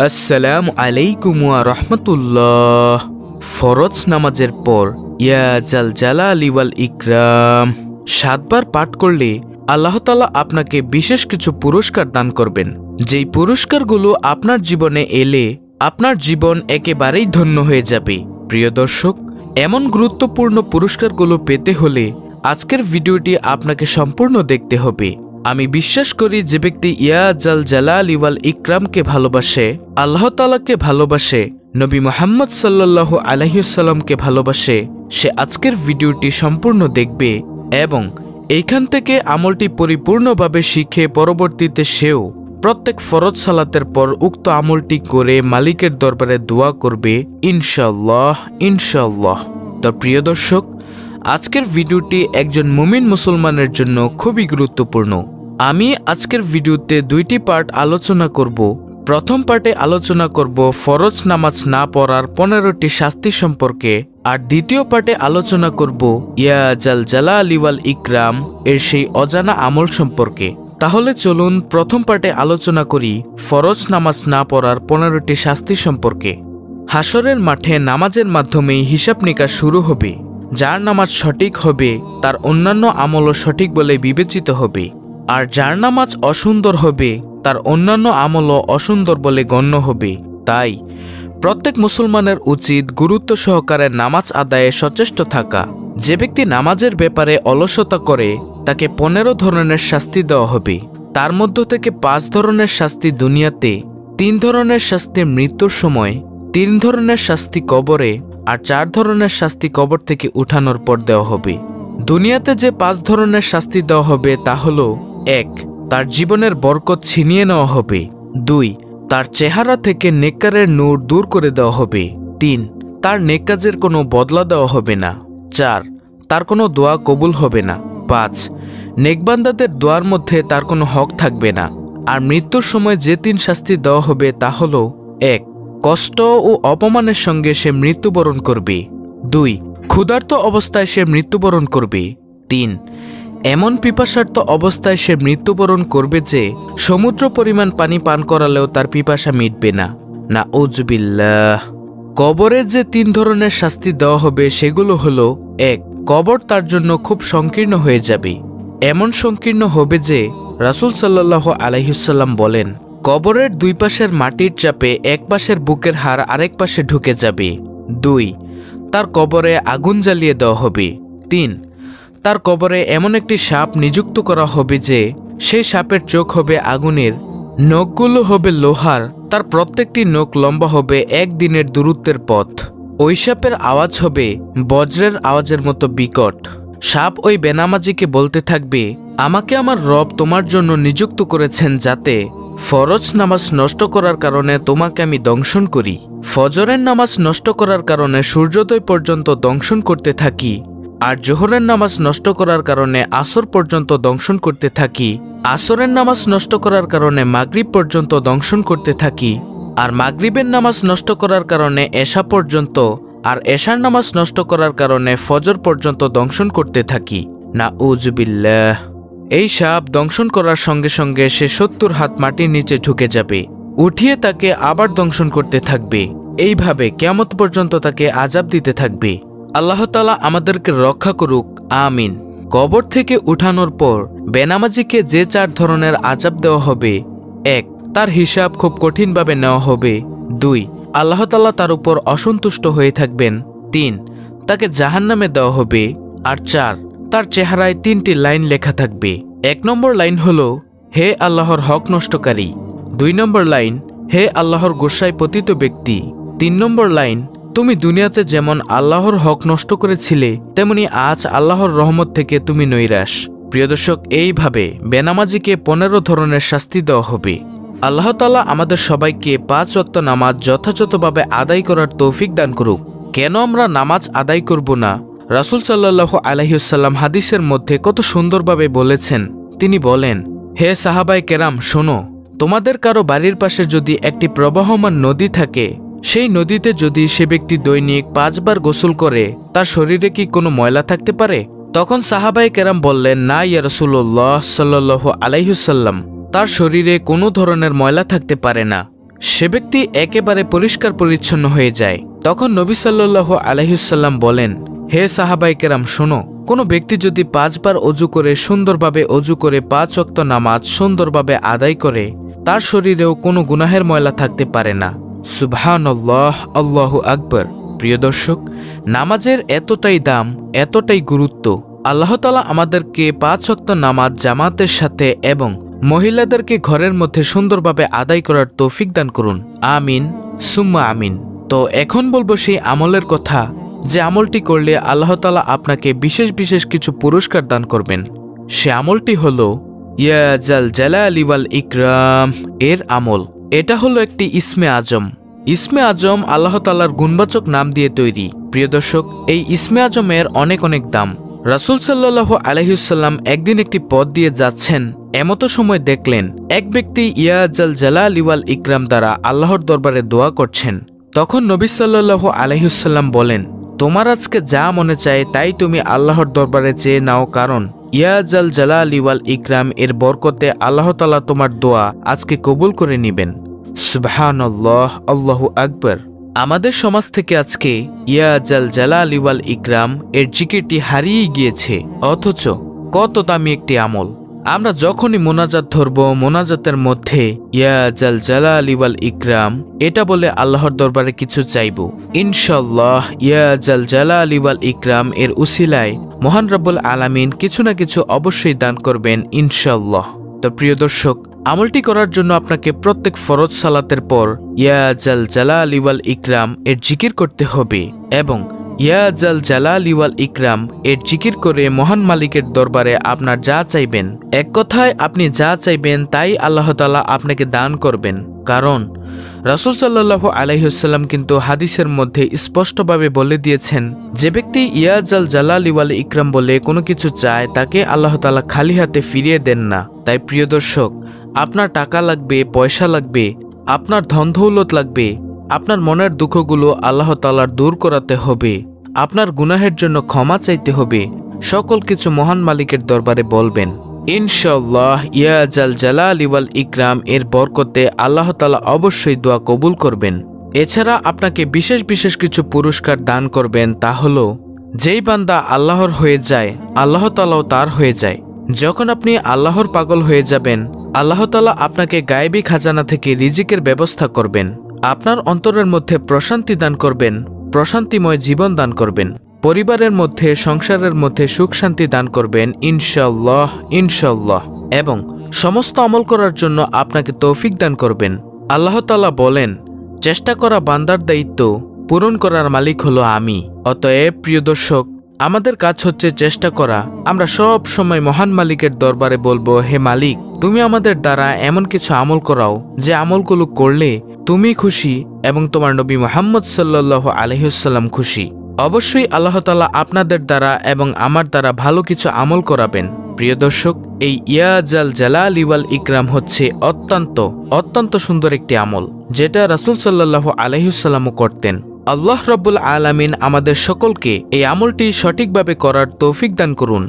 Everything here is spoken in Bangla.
আসসালামু আলাইকুম ওয়া রাহমাতুল্লাহ। ফরজ নামাজের পর ইয়া জাল জালালি ওয়াল ইকরাম 7 বার পাঠ করলে আল্লাহ তাআলা আপনাকে বিশেষ কিছু পুরস্কার দান করবেন, যেই পুরস্কারগুলো আপনার জীবনে এলে আপনার জীবন একেবারেই ধন্য হয়ে যাবে। প্রিয় দর্শক, এমন গুরুত্বপূর্ণ পুরস্কারগুলো পেতে হলে আজকের ভিডিওটি আপনাকে সম্পূর্ণ দেখতে হবে। আমি বিশ্বাস করি যে ব্যক্তি ইয়া জাল জালালি ওয়াল ইকরামকে ভালোবাসে, আল্লাহ তাআলাকে ভালোবাসে, নবী মুহাম্মদ সাল্লাল্লাহু আলাইহি ওয়াসাল্লামকে ভালোবাসে, সে আজকের ভিডিওটি সম্পূর্ণ দেখবে এবং এইখান থেকে আমলটি পরিপূর্ণভাবে শিখে পরবর্তীতে সেও প্রত্যেক ফরজ সালাতের পর উক্ত আমলটি করে মালিকের দরবারে দোয়া করবে ইনশাআল্লাহ ইনশাআল্লাহ। তো প্রিয় দর্শক, আজকের ভিডিওটি একজন মুমিন মুসলমানের জন্য খুবই গুরুত্বপূর্ণ। আমি আজকের ভিডিওতে 2টি পার্ট আলোচনা করব। প্রথম পার্টে আলোচনা করব ফরজ নামাজ না পড়ার 15টি শাস্তি সম্পর্কে, আর দ্বিতীয় পার্টে আলোচনা করব ইয়া জাল জালালি ওয়াল ইকরাম এর সেই অজানা আমল সম্পর্কে। তাহলে চলুন প্রথম পার্টে আলোচনা করি ফরজ নামাজ না পড়ার 15টি শাস্তি সম্পর্কে। হাসরের মাঠে নামাজের মাধ্যমেই হিসাব নিকাশ শুরু হবে। যার নামাজ সঠিক হবে তার অন্যান্য আমলও সঠিক বলে বিবেচিত হবে, আর যার নামাজ অসুন্দর হবে তার অন্যান্য আমলও অসুন্দর বলে গণ্য হবে। তাই প্রত্যেক মুসলমানের উচিত গুরুত্ব সহকারে নামাজ আদায়ে সচেষ্ট থাকা। যে ব্যক্তি নামাজের ব্যাপারে অলসতা করে তাকে 15 ধরনের শাস্তি দেওয়া হবে। তার মধ্য থেকে 5 ধরনের শাস্তি দুনিয়াতে, 3 ধরনের শাস্তি মৃত্যুর সময়, 3 ধরনের শাস্তি কবরে, আর 4 ধরনের শাস্তি কবর থেকে উঠানোর পর দেওয়া হবে। দুনিয়াতে যে 5 ধরনের শাস্তি দেওয়া হবে তা হল: 1. তার জীবনের বরকত ছিনিয়ে নেওয়া হবে। 2. তার চেহারা থেকে নেককারের নূর দূর করে দেওয়া হবে। 3. তার নেককাজের কোনো বদলা দেওয়া হবে না। 4. তার কোনো দোয়া কবুল হবে না। 5. নেকবান্দাদের দোয়ার মধ্যে তার কোনো হক থাকবে না। আর মৃত্যুর সময় যে 3 শাস্তি দেওয়া হবে তা হল: 1. কষ্ট ও অপমানের সঙ্গে সে মৃত্যুবরণ করবে। 2. ক্ষুধার্ত অবস্থায় সে মৃত্যুবরণ করবে। 3. এমন পিপাসার্ত অবস্থায় সে মৃত্যুবরণ করবে যে সমুদ্র পরিমাণ পানি পান করালেও তার পিপাসা মিটবে না। নাউজুবিল্লাহ। কবরের যে 3 ধরনের শাস্তি দেওয়া হবে সেগুলো হলো: 1. কবর তার জন্য খুব সংকীর্ণ হয়ে যাবে। এমন সংকীর্ণ হবে যে রাসূল সাল্লাল্লাহু আলাইহি ওয়াসাল্লাম বলেন, কবরের 2 পাশের মাটির চাপে এক পাশের বুকের হাড় আরেক পাশে ঢুকে যাবে। 2. তার কবরে আগুন জ্বালিয়ে দেওয়া হবে। 3. তার কবরে এমন একটি সাপ নিযুক্ত করা হবে যে সেই সাপের চোখ হবে আগুনের, নখগুলো হবে লোহার, তার প্রত্যেকটি নখ লম্বা হবে 1 দিনের দূরত্বের পথ। ওই সাপের আওয়াজ হবে বজ্রের আওয়াজের মতো বিকট। সাপ ওই বেনামাজিকে বলতে থাকবে, আমাকে আমার রব তোমার জন্য নিযুক্ত করেছেন যাতে ফরজ নামাজ নষ্ট করার কারণে তোমাকে আমি দংশন করি। ফজরের নামাজ নষ্ট করার কারণে সূর্যোদয় পর্যন্ত দংশন করতে থাকি, আর জোহরের নামাজ নষ্ট করার কারণে আসর পর্যন্ত দংশন করতে থাকি, আসরের নামাজ নষ্ট করার কারণে মাগরিব পর্যন্ত দংশন করতে থাকি, আর মাগরিবের নামাজ নষ্ট করার কারণে এশা পর্যন্ত, আর এশার নামাজ নষ্ট করার কারণে ফজর পর্যন্ত দংশন করতে থাকি। নাউজুবিল্লাহ। এই সাপ দংশন করার সঙ্গে সঙ্গে সে 70 হাত মাটির নিচে ঢুকে যাবে, উঠিয়ে তাকে আবার দংশন করতে থাকবে। এইভাবে কিয়ামত পর্যন্ত তাকে আযাব দিতে থাকবে। আল্লাহ তাআলা আমাদেরকে রক্ষা করুক, আমিন। কবর থেকে উঠানোর পর বেনামাজিকে যে 4 ধরনের আযাব দেওয়া হবে: 1. তার হিসাব খুব কঠিনভাবে নেওয়া হবে। 2. আল্লাহ তাআলা তার উপর অসন্তুষ্ট হয়ে থাকবেন। 3. তাকে জাহান্নামে দেওয়া হবে। আর 4. তার চেহারায় 3টি লাইন লেখা থাকবে। 1 নম্বর লাইন হল, হে আল্লাহর হক নষ্টকারী। 2 নম্বর লাইন, হে আল্লাহর গোসায় পতিত ব্যক্তি। 3 নম্বর লাইন, তুমি দুনিয়াতে যেমন আল্লাহর হক নষ্ট করেছিলে তেমনি আজ আল্লাহর রহমত থেকে তুমি নৈরাশ। প্রিয় দর্শক, এইভাবে বেনামাজিকে 15 ধরনের শাস্তি দেওয়া হবে। আল্লাহ তাআলা আমাদের সবাইকে 5 ওয়াক্ত নামাজ যথাযথভাবে আদায় করার তৌফিক দান করুক। কেন আমরা নামাজ আদায় করব না? রাসূল সাল্লাল্লাহু আলাইহি ওয়াসাল্লাম হাদিসের মধ্যে কত সুন্দরভাবে বলেছেন। তিনি বলেন, হে সাহাবায়ে কেরাম, শোনো, তোমাদের কারো বাড়ির পাশে যদি একটি প্রবাহমান নদী থাকে, সেই নদীতে যদি সে ব্যক্তি দৈনিক 5 বার গোসল করে তার শরীরে কি কোনো ময়লা থাকতে পারে? তখন সাহাবায়ে কেরাম বললেন, না ইয়া রাসূলুল্লাহ সাল্লাল্লাহু আলাইহি ওয়াসাল্লাম, তার শরীরে কোনো ধরনের ময়লা থাকতে পারে না। সে ব্যক্তি একেবারে পরিষ্কার পরিচ্ছন্ন হয়ে যায়। তখন নবী সাল্লাল্লাহু আলাইহি ওয়াসাল্লাম বলেন, হে সাহাবায়ে কেরাম শোনো, কোনো ব্যক্তি যদি 5 বার অজু করে সুন্দরভাবে অজু করে 5 ওয়াক্ত নামাজ সুন্দরভাবে আদায় করে, তার শরীরেও কোনো গুনাহের ময়লা থাকতে পারে না। সুবহানাল্লাহ, আল্লাহু আকবার। প্রিয় দর্শক, নামাজের এতটাই দাম, এতটাই গুরুত্ব। আল্লাহ তাআলা আমাদেরকে 5 ওয়াক্ত নামাজ জামাতের সাথে এবং মহিলাদেরকে ঘরের মধ্যে সুন্দরভাবে আদায় করার তৌফিক দান করুন। আমিন সুম্মা আমিন। তো এখন বলবো সেই আমলের কথা, যে আমলটি করলে আল্লাহ তাআলা আপনাকে বিশেষ বিশেষ কিছু পুরস্কার দান করবেন। সে আমলটি হলো ইয়া জাল জালালি ওয়াল ইকরাম এর আমল। এটা হলো একটি ইসমে আজম। ইসমে আজম আল্লাহ তাআলার গুণবাচক নাম দিয়ে তৈরি। প্রিয় দর্শক, এই ইসমে আজমের অনেক অনেক দাম। রাসূল সাল্লাল্লাহু আলাইহি ওয়াসাল্লাম একদিন একটি পথ দিয়ে যাচ্ছেন, এমতো সময় দেখলেন এক ব্যক্তি ইয়া জাল জালালি ওয়াল ইকরাম দ্বারা আল্লাহর দরবারে দোয়া করছেন। তখন নবী সাল্লাল্লাহু আলাইহি ওয়াসাল্লাম বলেন, তোমার আজকে যা মনে চায় তাই তুমি আল্লাহর দরবারে চেয়ে নাও, কারণ ইয়া জাল জালালি ওয়াল ইকরাম এর বরকতে আল্লাহ তাআলা তোমার দোয়া আজকে কবুল করে নেবেন। সুবহানাল্লাহ, আল্লাহু আকবার। আমাদের সমাজ থেকে আজকে ইয়া জাল জালালি ওয়াল ইকরাম এর জিকিরটি হারিয়ে গিয়েছে, অথচ কত দামি একটি আমল। আমরা যখনই মোনাজাত ধরব, মোনাজাতের মধ্যে ইয়া জাল জালালি ওয়াল ইকরাম এটা বলে আল্লাহর দরবারে কিছু চাইব, ইনশাআল্লাহ ইয়া জাল জালালি ওয়াল ইকরাম এর উসিলায় মহান রব্বুল আলামিন কিছু না কিছু অবশ্যই দান করবেন ইনশাআল্লাহ। তো প্রিয় দর্শক, আমলটি করার জন্য আপনাকে প্রত্যেক ফরজ সালাতের পর ইয়া জাল জালালি ওয়াল ইকরাম এর জিকির করতে হবে এবং ইয়া জাল জালালি ওয়াল ইকরাম এর জিকির করে মহান মালিকের দরবারে আপনার যা চাইবেন, এক কথায় আপনি যা চাইবেন তাই আল্লাহ তাআলা আপনাকে দান করবেন। কারণ রাসূল সাল্লাল্লাহু আলাইহি ওয়াসাল্লাম কিন্তু হাদিসের মধ্যে স্পষ্টভাবে বলে দিয়েছেন, যে ব্যক্তি ইয়া জাল জালালি ওয়াল ইকরাম বলে কোনো কিছু চায় তাকে আল্লাহ তাআলা খালি হাতে ফিরিয়ে দেন না। তাই প্রিয় দর্শক, আপনার টাকা লাগবে, পয়সা লাগবে, আপনার ধন দৌলত লাগবে, আপনার মনের দুঃখগুলো আল্লাহ তাআলার দূর করাতে হবে, আপনার গুনাহের জন্য ক্ষমা চাইতে হবে, সকল কিছু মহান মালিকের দরবারে বলবেন, ইনশাআল্লাহ ইয়া জাল জালালি ওয়াল ইকরাম এর বরকতে আল্লাহ তাআলা অবশ্যই দোয়া কবুল করবেন। এছাড়া আপনাকে বিশেষ বিশেষ কিছু পুরস্কার দান করবেন। তা হলো, যেই বান্দা আল্লাহর হয়ে যায় আল্লাহ তাআলাও তার হয়ে যায়। যখন আপনি আল্লাহর পাগল হয়ে যাবেন, আল্লাহ তাআলা আপনাকে গায়েবী খাজানা থেকে রিজিকের ব্যবস্থা করবেন, আপনার অন্তরের মধ্যে প্রশান্তি দান করবেন, প্রশান্তিময় জীবন দান করবেন, পরিবারের মধ্যে সংসারের মধ্যে সুখ শান্তি দান করবেন ইনশাআল্লাহ ইনশাআল্লাহ, এবং সমস্ত আমল করার জন্য আপনাকে তৌফিক দান করবেন। আল্লাহ তাআলা বলেন, চেষ্টা করা বান্দার দায়িত্ব, পূরণ করার মালিক হলো আমি। অতএব প্রিয় দর্শক, আমাদের কাজ হচ্ছে চেষ্টা করা। আমরা সব সময় মহান মালিকের দরবারে বলবো, হে মালিক, তুমি আমাদের দ্বারা এমন কিছু আমল করাও যে আমলগুলো করলে তুমি খুশি এবং তোমার নবী মুহাম্মদ সাল্লাল্লাহু আলাইহি ওয়াসাল্লাম খুশি। অবশ্যই আল্লাহ তাআলা আপনাদের দ্বারা এবং আমার দ্বারা ভালো কিছু আমল করাবেন। প্রিয় দর্শক, এই ইয়া জাল জালালি ওয়াল ইকরাম হচ্ছে অত্যন্ত সুন্দর একটি আমল, যেটা রাসূল সাল্লাল্লাহু আলাইহি ওয়াসাল্লামও করতেন। আল্লাহ রাব্বুল আলামিন আমাদের সকলকে এই আমলটি সঠিকভাবে করার তৌফিক দান করুন।